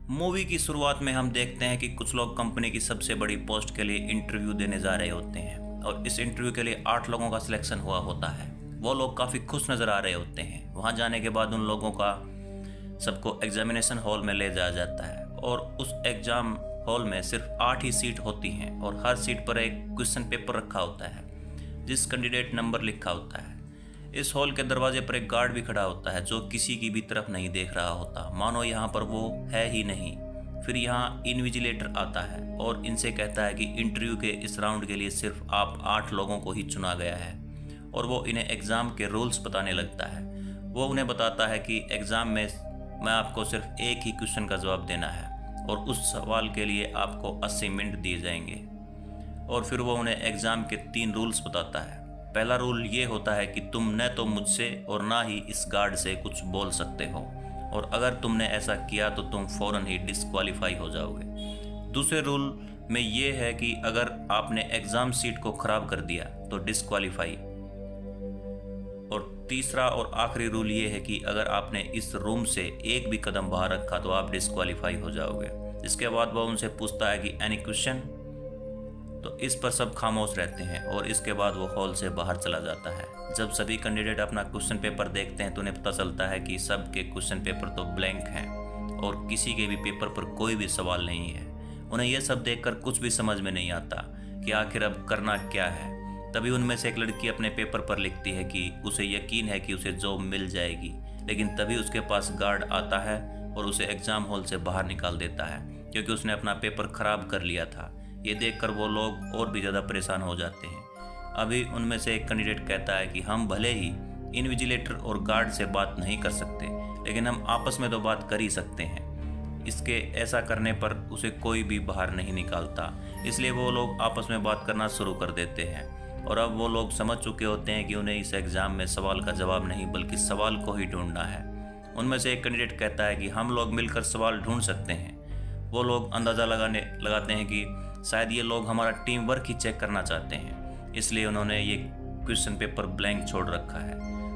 Movie की शुरुआत में हम देखते हैं कि कुछ लोग कंपनी की सबसे बड़ी पोस्ट के लिए इंटरव्यू देने जा रहे होते हैं और इस इंटरव्यू के लिए 8 लोगों का सिलेक्शन हुआ होता है। वो लोग काफ़ी खुश नज़र आ रहे होते हैं। वहाँ जाने के बाद उन लोगों का सबको एग्जामिनेशन हॉल में ले जाया जाता है और उस एग्ज़ाम हॉल में सिर्फ 8 ही सीट होती हैं और हर सीट पर एक क्वेश्चन पेपर रखा होता है जिस कैंडिडेट नंबर लिखा होता है। इस हॉल के दरवाजे पर एक गार्ड भी खड़ा होता है जो किसी की भी तरफ नहीं देख रहा होता, मानो यहाँ पर वो है ही नहीं। फिर यहाँ इन्विजिलेटर आता है और इनसे कहता है कि इंटरव्यू के इस राउंड के लिए सिर्फ आप 8 लोगों को ही चुना गया है और वो इन्हें एग्ज़ाम के रूल्स बताने लगता है। वो उन्हें बताता है कि एग्ज़ाम में आपको सिर्फ एक ही क्वेश्चन का जवाब देना है और उस सवाल के लिए आपको 80 मिनट दिए जाएंगे। और फिर वो उन्हें एग्ज़ाम के 3 रूल्स बताता है। पहला रूल ये होता है कि तुम न तो मुझसे और ना ही इस गार्ड से कुछ बोल सकते हो और अगर तुमने ऐसा किया तो तुम फ़ौरन ही डिस्क्वालीफाई हो जाओगे। दूसरे रूल में ये है कि अगर आपने एग्ज़ाम सीट को ख़राब कर दिया तो डिस्क्वालीफाई। और तीसरा और आखिरी रूल ये है कि अगर आपने इस रूम से एक भी कदम बाहर रखा तो आप डिस्क्वालीफाई हो जाओगे। इसके बाद वह उनसे पूछता है कि एनी क्वेश्चन, तो इस पर सब खामोश रहते हैं और इसके बाद वो हॉल से बाहर चला जाता है। जब सभी कैंडिडेट अपना क्वेश्चन पेपर देखते हैं तो उन्हें पता चलता है कि सब के क्वेश्चन पेपर तो ब्लैंक हैं और किसी के भी पेपर पर कोई भी सवाल नहीं है। उन्हें यह सब देखकर कुछ भी समझ में नहीं आता कि आखिर अब करना क्या है। तभी उनमें से एक लड़की अपने पेपर पर लिखती है कि उसे यकीन है कि उसे जॉब मिल जाएगी, लेकिन तभी उसके पास गार्ड आता है और उसे एग्ज़ाम हॉल से बाहर निकाल देता है क्योंकि उसने अपना पेपर ख़राब कर लिया था। ये देखकर वो लोग और भी ज़्यादा परेशान हो जाते हैं। अभी उनमें से एक कैंडिडेट कहता है कि हम भले ही इन्विजिलेटर और गार्ड से बात नहीं कर सकते, लेकिन हम आपस में तो बात कर ही सकते हैं। इसके ऐसा करने पर उसे कोई भी बाहर नहीं निकालता, इसलिए वो लोग आपस में बात करना शुरू कर देते हैं। और अब वो लोग समझ चुके होते हैं कि उन्हें इस एग्ज़ाम में सवाल का जवाब नहीं बल्कि सवाल को ही ढूंढना है। उनमें से एक कैंडिडेट कहता है कि हम लोग मिलकर सवाल ढूंढ सकते हैं। वो लोग अंदाज़ा लगाते हैं कि शायद ये लोग हमारा टीम वर्क ही चेक करना चाहते हैं, इसलिए उन्होंने ये क्वेश्चन पेपर ब्लैंक छोड़ रखा है।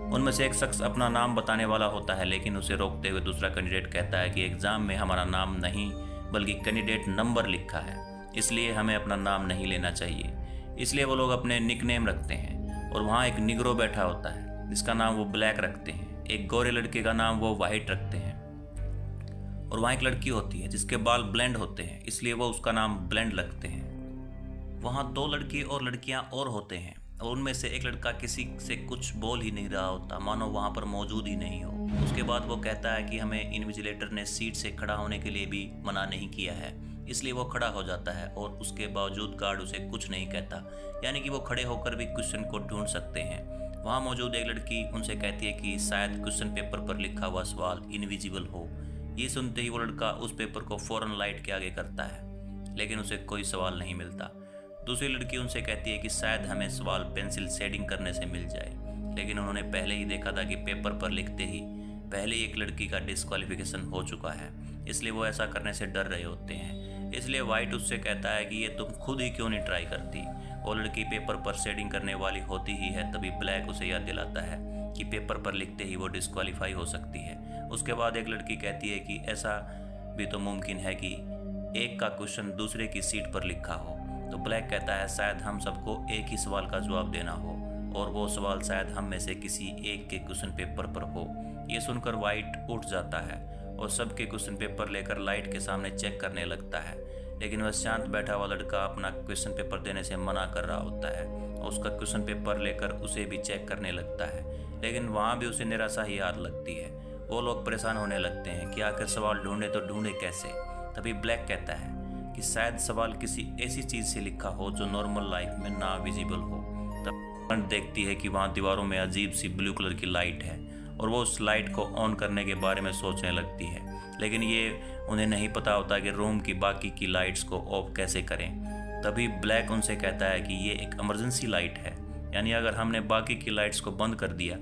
उनमें से एक शख्स अपना नाम बताने वाला होता है, लेकिन उसे रोकते हुए दूसरा कैंडिडेट कहता है कि एग्ज़ाम में हमारा नाम नहीं बल्कि कैंडिडेट नंबर लिखा है, इसलिए हमें अपना नाम नहीं लेना चाहिए। इसलिए वो लोग अपने निकनेम रखते हैं और वहाँ एक निग्रो बैठा होता है जिसका नाम वो ब्लैक रखते हैं। एक गोरे लड़के का नाम वो वाइट रखते हैं और वहाँ एक लड़की होती है जिसके बाल ब्लेंड होते हैं, इसलिए वो उसका नाम ब्लेंड रखते हैं। वहाँ 2 लड़के और लड़कियाँ और होते हैं और उनमें से एक लड़का किसी से कुछ बोल ही नहीं रहा होता, मानो वहाँ पर मौजूद ही नहीं हो। उसके बाद वो कहता है कि हमें इन्विजिलेटर ने सीट से खड़ा होने के लिए भी मना नहीं किया है, इसलिए वो खड़ा हो जाता है और उसके बावजूद गार्ड उसे कुछ नहीं कहता, यानी कि वो खड़े होकर भी क्वेश्चन को ढूंढ सकते हैं। वहाँ मौजूद एक लड़की उनसे कहती है कि शायद क्वेश्चन पेपर पर लिखा हुआ सवाल इनविजिबल हो। ये सुनते ही वो लड़का उस पेपर को फ़ौरन लाइट के आगे करता है, लेकिन उसे कोई सवाल नहीं मिलता। दूसरी लड़की उनसे कहती है कि शायद हमें सवाल पेंसिल शेडिंग करने से मिल जाए, लेकिन उन्होंने पहले ही देखा था कि पेपर पर लिखते ही पहले एक लड़की का डिस्क्वालिफिकेशन हो चुका है, इसलिए वो ऐसा करने से डर रहे होते हैं। इसलिए वाइट उससे कहता है कि ये तुम खुद ही क्यों नहीं ट्राई करती। वो लड़की पेपर पर शेडिंग करने वाली होती ही है, तभी ब्लैक उसे याद दिलाता है कि पेपर पर लिखते ही वो डिस्क्वालीफाई हो सकती है। उसके बाद एक लड़की कहती है कि ऐसा भी तो मुमकिन है कि एक का क्वेश्चन दूसरे की सीट पर लिखा हो। तो ब्लैक कहता है शायद हम सबको एक ही सवाल का जवाब देना हो और वो सवाल शायद हम में से किसी एक के क्वेश्चन पेपर पर हो। ये सुनकर वाइट उठ जाता है और सबके क्वेश्चन पेपर लेकर लाइट के सामने चेक करने लगता है, लेकिन वह शांत बैठा हुआ लड़का अपना क्वेश्चन पेपर देने से मना कर रहा होता है और उसका क्वेश्चन पेपर लेकर उसे भी चेक करने लगता है, लेकिन वहाँ भी उसे निराशा ही याद लगती है। वो लोग परेशान होने लगते हैं कि आखिर सवाल ढूंढे तो ढूंढे कैसे। तभी ब्लैक कहता है कि शायद सवाल किसी ऐसी चीज़ से लिखा हो जो नॉर्मल लाइफ में ना विजिबल हो। तब देखती है कि वहाँ दीवारों में अजीब सी ब्लू कलर की लाइट है और वो उस लाइट को ऑन करने के बारे में सोचने लगती है, लेकिन ये उन्हें नहीं पता होता कि रूम की बाकी की लाइट्स को ऑफ कैसे करें। तभी ब्लैक उनसे कहता है कि ये एक इमरजेंसी लाइट है, यानी अगर हमने बाकी की लाइट्स को बंद कर दिया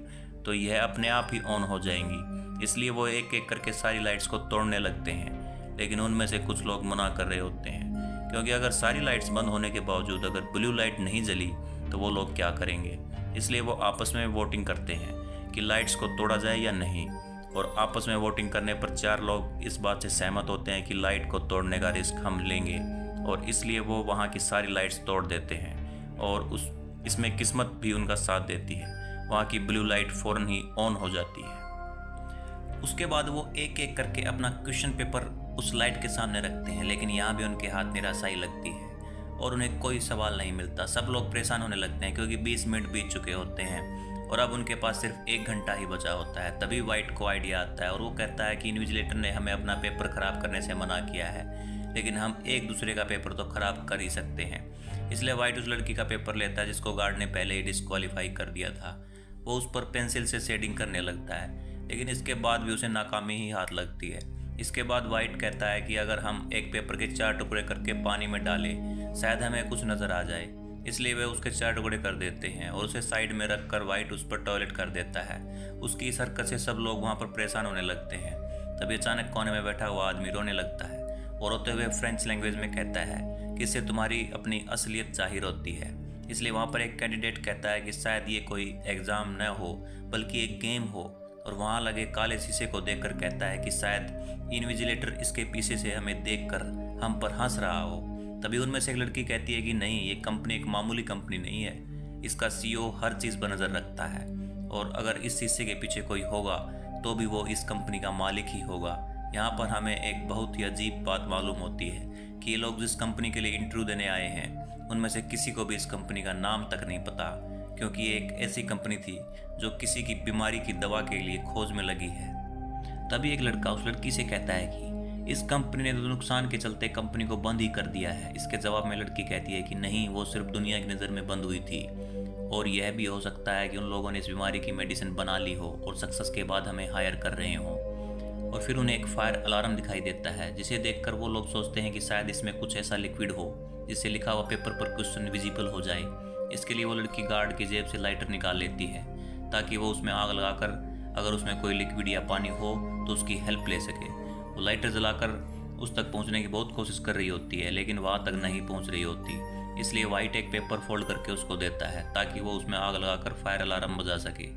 तो यह अपने आप ही ऑन हो जाएंगी। इसलिए वो एक एक करके सारी लाइट्स को तोड़ने लगते हैं, लेकिन उनमें से कुछ लोग मना कर रहे होते हैं क्योंकि अगर सारी लाइट्स बंद होने के बावजूद अगर ब्लू लाइट नहीं जली तो वो लोग क्या करेंगे। इसलिए वो आपस में वोटिंग करते हैं कि लाइट्स को तोड़ा जाए या नहीं। और आपस में वोटिंग करने पर 4 लोग इस बात से सहमत होते हैं कि लाइट को तोड़ने का रिस्क हम लेंगे, और इसलिए वो वहाँ की सारी लाइट्स तोड़ देते हैं। और इसमें किस्मत भी उनका साथ देती है, वहाँ की ब्लू लाइट फ़ौरन ही ऑन हो जाती है। उसके बाद वो एक एक करके अपना क्वेश्चन पेपर उस लाइट के सामने रखते हैं, लेकिन यहाँ भी उनके हाथ निराशाई लगती है और उन्हें कोई सवाल नहीं मिलता। सब लोग परेशान होने लगते हैं क्योंकि 20 मिनट बीत चुके होते हैं और अब उनके पास सिर्फ 1 घंटा ही बचा होता है। तभी वाइट को आइडिया आता है और वो कहता है कि इन्विजिलेटर ने हमें अपना पेपर ख़राब करने से मना किया है, लेकिन हम एक दूसरे का पेपर तो ख़राब कर ही सकते हैं। इसलिए वाइट उस लड़की का पेपर लेता है जिसको गार्ड ने पहले ही डिस्क्वालीफाई कर दिया था। वो उस पर पेंसिल से शेडिंग करने लगता है, लेकिन इसके बाद भी उसे नाकामी ही हाथ लगती है। इसके बाद वाइट कहता है कि अगर हम एक पेपर के 4 टुकड़े करके पानी में डालें शायद हमें कुछ नज़र आ जाए। इसलिए वे उसके 4 टुकड़े कर देते हैं और उसे साइड में रख कर वाइट उस पर टॉयलेट कर देता है। उसकी इस हरकत से सब लोग वहाँ पर परेशान होने लगते हैं। तभी अचानक कोने में बैठा हुआ आदमी रोने लगता है और रोते हुए फ्रेंच लैंग्वेज में कहता है कि इससे तुम्हारी अपनी असलियत जाहिर होती है। इसलिए वहाँ पर एक कैंडिडेट कहता है कि शायद ये कोई एग्ज़ाम न हो बल्कि एक गेम हो, और वहाँ लगे काले शीशे को देखकर कहता है कि शायद इन्विजिलेटर इसके पीछे से हमें देखकर हम पर हंस रहा हो। तभी उनमें से एक लड़की कहती है कि नहीं, ये कंपनी एक मामूली कंपनी नहीं है, इसका CEO हर चीज़ पर नज़र रखता है और अगर इस शीशे के पीछे कोई होगा तो भी वो इस कंपनी का मालिक ही होगा। यहाँ पर हमें एक बहुत ही अजीब बात मालूम होती है कि ये लोग जिस कंपनी के लिए इंटरव्यू देने आए हैं उनमें से किसी को भी इस कंपनी का नाम तक नहीं पता, क्योंकि ये एक ऐसी कंपनी थी जो किसी की बीमारी की दवा के लिए खोज में लगी है। तभी एक लड़का उस लड़की से कहता है कि इस कंपनी ने तो नुकसान के चलते कंपनी को बंद ही कर दिया है। इसके जवाब में लड़की कहती है कि नहीं, वो सिर्फ दुनिया की नज़र में बंद हुई थी और यह भी हो सकता है कि उन लोगों ने इस बीमारी की मेडिसिन बना ली हो और सक्सेस के बाद हमें हायर कर रहे हों। और फिर उन्हें एक फायर अलार्म दिखाई देता है जिसे देखकर वो लोग सोचते हैं कि शायद इसमें कुछ ऐसा लिक्विड हो जिससे लिखा हुआ पेपर पर क्वेश्चन विजिबल हो जाए। इसके लिए वो लड़की गार्ड की जेब से लाइटर निकाल लेती है ताकि वो उसमें आग लगाकर अगर उसमें कोई लिक्विड या पानी हो तो उसकी हेल्प ले सके। वो लाइटर जलाकर उस तक पहुंचने की बहुत कोशिश कर रही होती है, लेकिन वहां तक नहीं पहुंच रही होती। इसलिए वाइट एक पेपर फोल्ड करके उसको देता है ताकि वो उसमें आग लगाकर फायर अलार्म बजा सके।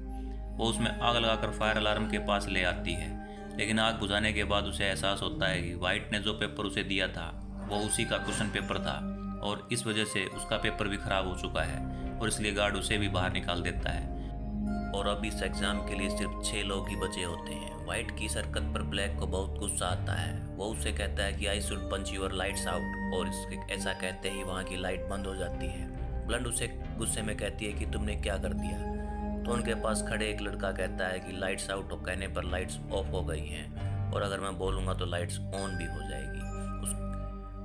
वो उसमें आग लगाकर फायर अलार्म के पास ले आती है, लेकिन आग बुझाने के बाद उसे एहसास होता है कि वाइट ने जो पेपर उसे दिया था वो उसी का क्वेश्चन पेपर था और इस वजह से उसका पेपर भी ख़राब हो चुका है और इसलिए गार्ड उसे भी बाहर निकाल देता है। और अब इस एग्ज़ाम के लिए सिर्फ 6 लोग ही बचे होते हैं। वाइट की इस हरकत पर ब्लैक को बहुत गुस्सा आता है। वो उससे कहता है कि I should punch your lights out, और इसके ऐसा कहते ही वहाँ की लाइट बंद हो जाती है। ब्लंड उसे गुस्से में कहती है कि तुमने क्या कर दिया। तो उनके पास खड़े एक लड़का कहता है कि लाइट्स आउट कहने पर लाइट्स ऑफ हो गई हैं और अगर मैं बोलूँगा तो लाइट्स ऑन भी हो जाएगी।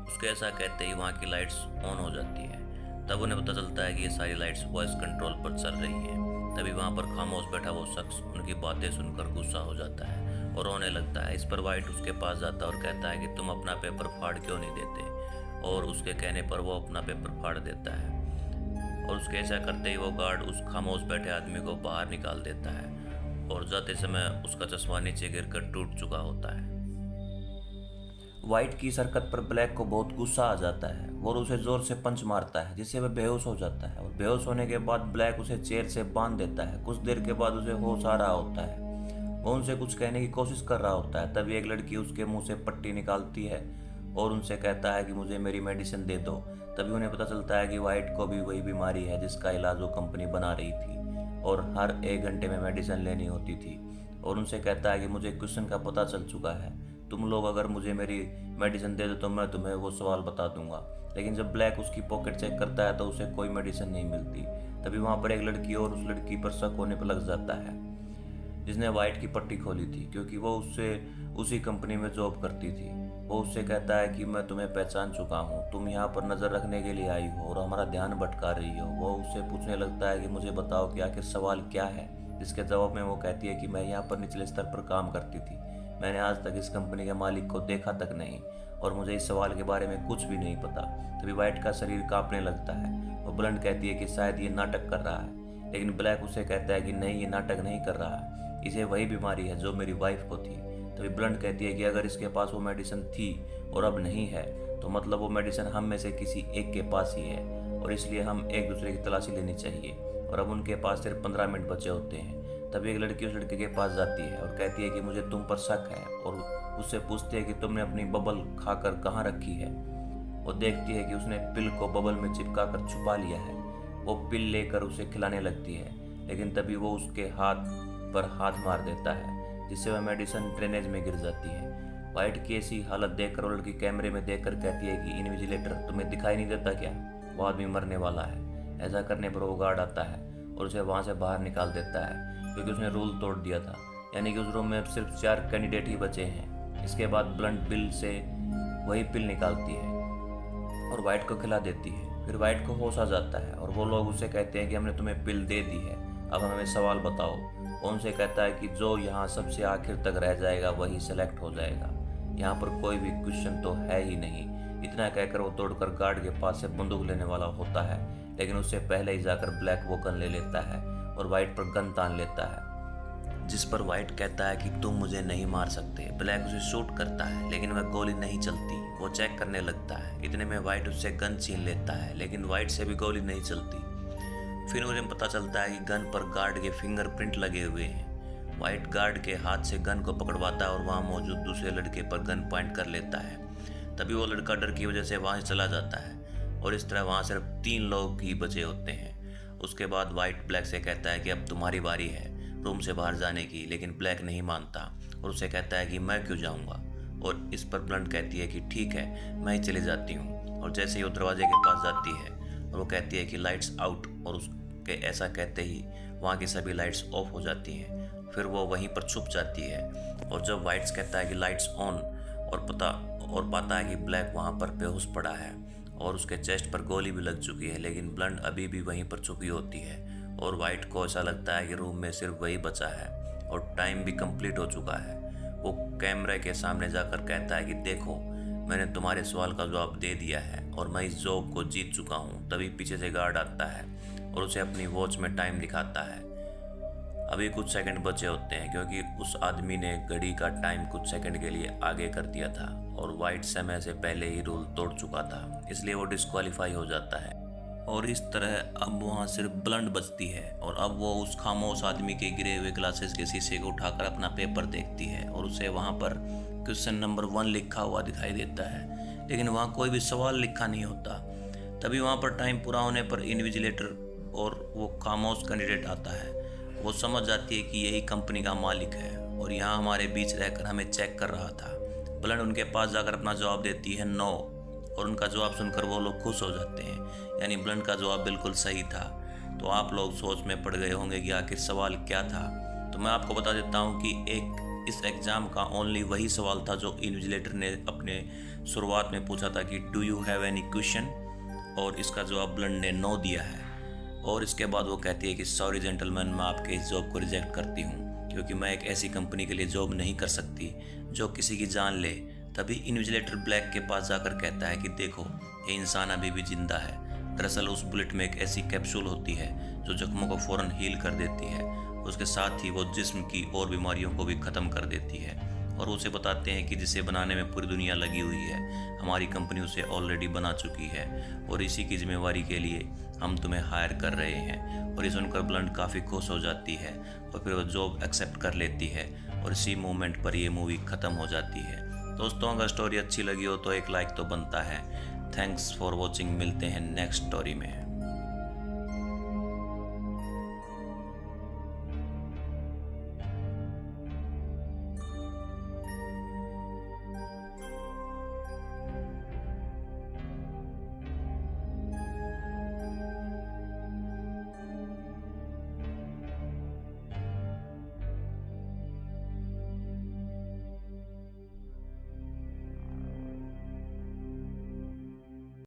उसके ऐसा कहते ही वहाँ की लाइट्स ऑन हो जाती है। तब उन्हें पता चलता है कि ये सारी लाइट्स वॉइस कंट्रोल पर चल रही हैं। तभी वहाँ पर खामोश बैठा वो शख्स उनकी बातें सुनकर गुस्सा हो जाता है और रोने लगता है। इस पर वाइट उसके पास जाता है और कहता है कि तुम अपना पेपर फाड़ क्यों नहीं देते, और उसके कहने पर वो अपना पेपर फाड़ देता है और उसके ऐसा करते ही वो गार्ड उस खामोश बैठे आदमी को बाहर निकाल देता है और जाते समय उसका चश्मा नीचे गिरकर टूट चुका होता है। वाइट की इस हरकत पर ब्लैक को बहुत गुस्सा आ जाता है और उसे जोर से पंच मारता है जिससे वह बेहोश हो जाता है और बेहोश होने के बाद ब्लैक उसे चेयर से बांध देता है। कुछ देर के बाद उसे होश आ रहा होता है। वो उनसे कुछ कहने की कोशिश कर रहा होता है। तभी एक लड़की उसके मुंह से पट्टी निकालती है और उनसे कहता है कि मुझे मेरी मेडिसिन दे दो। तभी उन्हें पता चलता है कि वाइट को भी वही बीमारी है जिसका इलाज वो कंपनी बना रही थी और हर 1 घंटे में मेडिसिन लेनी होती थी। और उनसे कहता है कि मुझे क्वेश्चन का पता चल चुका है, तुम लोग अगर मुझे मेरी मेडिसिन दे दो तो मैं तुम्हें वो सवाल बता दूंगा। लेकिन जब ब्लैक उसकी पॉकेट चेक करता है तो उसे कोई मेडिसिन नहीं मिलती। तभी वहाँ पर एक लड़की और उस लड़की पर शक होने पर लग जाता है जिसने वाइट की पट्टी खोली थी, क्योंकि वो उससे उसी कंपनी में जॉब करती थी। वो उससे कहता है कि मैं तुम्हें पहचान चुका हूँ, तुम यहाँ पर नज़र रखने के लिए आई हो और हमारा ध्यान भटका रही हो। वो उससे पूछने लगता है कि मुझे बताओ कि आखिर सवाल क्या है, जिसके जवाब में वो कहती है कि मैं यहाँ पर निचले स्तर पर काम करती थी, मैंने आज तक इस कंपनी के मालिक को देखा तक नहीं और मुझे इस सवाल के बारे में कुछ भी नहीं पता। तभी वाइट का शरीर कांपने लगता है। वो ब्लंट कहती है कि शायद ये नाटक कर रहा है, लेकिन ब्लैक उसे कहता है कि नहीं, ये नाटक नहीं कर रहा है, इसे वही बीमारी है जो मेरी वाइफ को थी। तभी ब्लंट कहती है कि अगर इसके पास वो मेडिसिन थी और अब नहीं है तो मतलब वो मेडिसिन हम में से किसी एक के पास ही है और इसलिए हम एक दूसरे की तलाशी लेनी चाहिए। और अब उनके पास सिर्फ 15 मिनट बचे होते हैं। तभी एक लड़की उस लड़के के पास जाती है और कहती है कि मुझे तुम पर शक है, और उससे पूछती है कि तुमने अपनी बबल खाकर कहाँ रखी है। वो देखती है कि उसने पिल को बबल में चिपका कर छुपा लिया है। वो पिल लेकर उसे खिलाने लगती है, लेकिन तभी वो उसके हाथ पर हाथ मार देता है, जिससे वह मेडिसिन ड्रेनेज में गिर जाती है। वाइट की ऐसी हालत देखकर वो लड़की कैमरे में देखकर कहती है कि इन्विजिलेटर, तुम्हें दिखाई नहीं देता क्या, वो आदमी मरने वाला है। ऐसा करने पर वो गार्ड आता है और उसे वहाँ से बाहर निकाल देता है, क्योंकि उसने रूल तोड़ दिया था। यानी कि उस रूम में अब सिर्फ 4 कैंडिडेट ही बचे हैं। इसके बाद ब्लंट बिल से वही पिल निकालती है और वाइट को खिला देती है। फिर वाइट को होश आ जाता है और वो लोग उसे कहते हैं कि हमने तुम्हें पिल दे दी है, अब हमें सवाल बताओ। वो उनसे कहता है कि जो यहाँ सबसे आखिर तक रह जाएगा वही सेलेक्ट हो जाएगा, यहाँ पर कोई भी क्वेश्चन तो है ही नहीं। इतना कहकर वो दौड़कर गार्ड के पास से बंदूक लेने वाला होता है, लेकिन उससे पहले ही जाकर ब्लैक वो गन ले लेता है और वाइट पर गन तान लेता है, जिस पर वाइट कहता है कि तुम मुझे नहीं मार सकते। ब्लैक उसे शूट करता है, लेकिन वह गोली नहीं चलती। वो चेक करने लगता है, इतने में वाइट उससे गन छीन लेता है, लेकिन वाइट से भी गोली नहीं चलती। फिर मुझे पता चलता है कि गन पर गार्ड के फिंगरप्रिंट लगे हुए हैं। वाइट गार्ड के हाथ से गन को पकड़वाता है और वहाँ मौजूद दूसरे लड़के पर गन पॉइंट कर लेता है। तभी वो लड़का डर की वजह से वहाँ से चला जाता है और इस तरह वहाँ सिर्फ 3 लोग ही बचे होते हैं। उसके बाद वाइट ब्लैक से कहता है कि अब तुम्हारी बारी है रूम से बाहर जाने की, लेकिन ब्लैक नहीं मानता और उसे कहता है कि मैं क्यों जाऊँगा। और इस पर ब्लंट कहती है कि ठीक है, मैं ही चली जाती हूँ। और जैसे ही वो दरवाजे के पास जाती है और वो कहती है कि लाइट्स आउट, और उसके ऐसा कहते ही वहाँ की सभी लाइट्स ऑफ हो जाती हैं। फिर वो वहीं पर छुप जाती है और जब वाइट्स कहता है कि लाइट्स ऑन और पाता है कि ब्लैक वहाँ पर बेहोश पड़ा है और उसके चेस्ट पर गोली भी लग चुकी है, लेकिन ब्लंट अभी भी वहीं पर छुपी होती है। और वाइट को ऐसा लगता है कि रूम में सिर्फ वही बचा है और टाइम भी कंप्लीट हो चुका है। वो कैमरे के सामने जाकर कहता है कि देखो, मैंने तुम्हारे सवाल का जवाब दे दिया है और मैं इस जॉब को जीत चुका हूँ। तभी पीछे से गार्ड आता है और उसे अपनी वॉच में टाइम दिखाता है। अभी कुछ सेकंड बचे होते हैं, क्योंकि उस आदमी ने घड़ी का टाइम कुछ सेकंड के लिए आगे कर दिया था और वाइट समय से पहले ही रूल तोड़ चुका था, इसलिए वो डिस्क्वालीफाई हो जाता है। और इस तरह अब वहाँ सिर्फ ब्लंट बचती है और अब वो उस खामोश आदमी के गिरे हुए ग्लासेस के शीशे को उठाकर अपना पेपर देखती है और उसे वहाँ पर क्वेश्चन नंबर 1 लिखा हुआ दिखाई देता है, लेकिन वहाँ कोई भी सवाल लिखा नहीं होता। तभी वहाँ पर टाइम पूरा होने पर इन्विजिलेटर और वो खामोश कैंडिडेट आता है। वो समझ जाती है कि यही कंपनी का मालिक है और यहाँ हमारे बीच रहकर हमें चेक कर रहा था। ब्लंट उनके पास जाकर अपना जवाब देती है नो, और उनका जवाब सुनकर वो लोग खुश हो जाते हैं, यानी ब्लंट का जवाब बिल्कुल सही था। तो आप लोग सोच में पड़ गए होंगे कि आखिर सवाल क्या था। तो मैं आपको बता देता हूँ कि इस एग्ज़ाम का ओनली वही सवाल था जो इन्विजिलेटर ने अपने शुरुआत में पूछा था कि do you have any question, और इसका जवाब ब्लंट ने नो दिया है। और इसके बाद वो कहती है कि सॉरी जेंटलमैन, मैं आपके इस जॉब को रिजेक्ट करती हूँ, क्योंकि मैं एक ऐसी कंपनी के लिए जॉब नहीं कर सकती जो किसी की जान ले। तभी इन्विजिलेटर ब्लैक के पास जाकर कहता है कि देखो, ये इंसान अभी भी जिंदा है। दरअसल उस बुलेट में एक ऐसी कैप्सूल होती है जो जख्मों को फ़ौरन हील कर देती है, उसके साथ ही वो जिस्म की और बीमारियों को भी ख़त्म कर देती है। और उसे बताते हैं कि जिसे बनाने में पूरी दुनिया लगी हुई है, हमारी कंपनी उसे ऑलरेडी बना चुकी है और इसी की जिम्मेवारी के लिए हम तुम्हें हायर कर रहे हैं। और ये सुनकर ब्लंट काफ़ी खुश हो जाती है और फिर वो जॉब एक्सेप्ट कर लेती है और इसी मोमेंट पर ये मूवी ख़त्म हो जाती है। दोस्तों, अगर स्टोरी अच्छी लगी हो तो एक लाइक तो बनता है। थैंक्स फॉर वॉचिंग, मिलते हैं नेक्स्ट स्टोरी में।